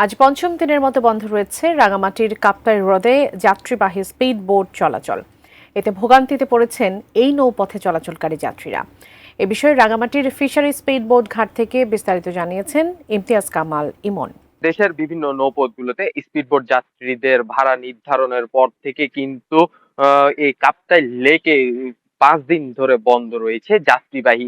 আজ পঞ্চম দিনের মতো বন্ধ রয়েছে রাঙামাটির কাপ্তাই হ্রদে যাত্রীবাহী স্পিড বোট চলাচল। এতে ভোগান্তিতে পড়েছেন এই নৌপথে চলাচলকারী যাত্রীরা। এ বিষয়ে রাঙামাটির ফিশারি স্পিড বোট ঘাট থেকে বিস্তারিত জানিয়েছেন ইমতিয়াজ কামাল ইমন। দেশের বিভিন্ন নৌপথগুলোতে স্পিডবোট যাত্রীদের ভাড়া নির্ধারণের পর থেকে কিন্তু এই কাপ্তাই লেকে 5 দিন ধরে বন্ধ রয়েছে যাত্রীবাহী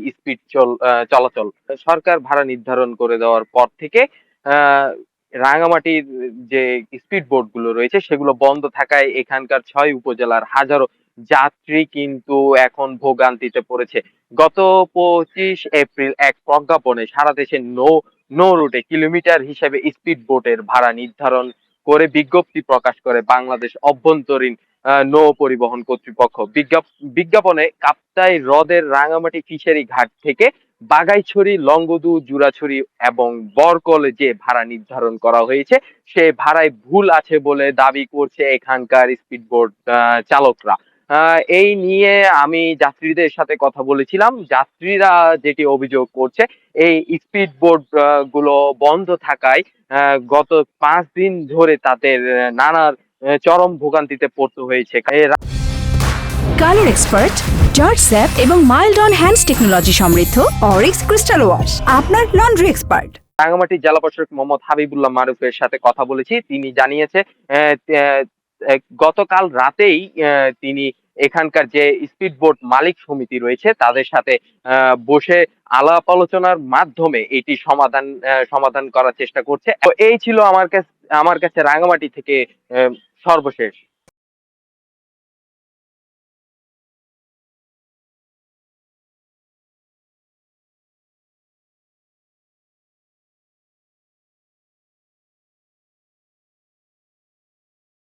চলাচল। সরকার ভাড়া নির্ধারণ করে দেওয়ার পর থেকে আহ রাঙামাটির যে স্পিড বোট গুলো রয়েছে সেগুলো বন্ধ থাকায় এখানকার 6 উপজেলার হাজারো যাত্রী কিন্তু এখন ভোগান্তিতে পড়েছে। গত 25 এপ্রিল এক প্রজ্ঞাপনে সারা দেশে নৌ রুটে কিলোমিটার হিসেবে স্পিড বোটের ভাড়া নির্ধারণ করে বিজ্ঞপ্তি প্রকাশ করে বাংলাদেশ অভ্যন্তরীণ নৌ পরিবহন কর্তৃপক্ষ। বিজ্ঞাপনে কাপ্তাই হ্রদের রাঙামাটি ফিশারি ঘাট থেকে বাগাইছড়ি, লংগদু, জুরাছড়ি এবং বরকলে যে ভাড়া নির্ধারণ করা হয়েছে সে ভাড়ায় ভুল আছে বলে দাবি করছে এখানকার স্পিডবোট চালকরা। এই নিয়ে আমি যাত্রীদের সাথে কথা বলেছিলাম। যাত্রীরা যেটি অভিযোগ করছে, এই স্পিড বোট গুলো বন্ধ থাকায় গত 5 দিন ধরে তাদের নানা চরম ভোগান্তিতে পড়তে হয়েছে। কালার এক্সপার্ট, জর্জ স্যাপ এবং মাইল্ড অন হ্যান্ডস টেকনোলজি সমৃদ্ধ অরিক্স ক্রিস্টাল ওয়াশ আপনার লন্ড্রি এক্সপার্ট। রাঙামাটি জেলা প্রশাসক মোহাম্মদ হাবিবুল্লাহ মারুফের সাথে কথা বলেছি। তিনি জানিয়েছে গতকাল রাতেই তিনি এখানকার যে স্পিড বোট মালিক সমিতি রয়েছে তাদের সাথে বসে আলাপ আলোচনার মাধ্যমে এটি সমাধান করার চেষ্টা করছে। তো এই ছিল আমার কাছে রাঙামাটি থেকে সর্বশেষ।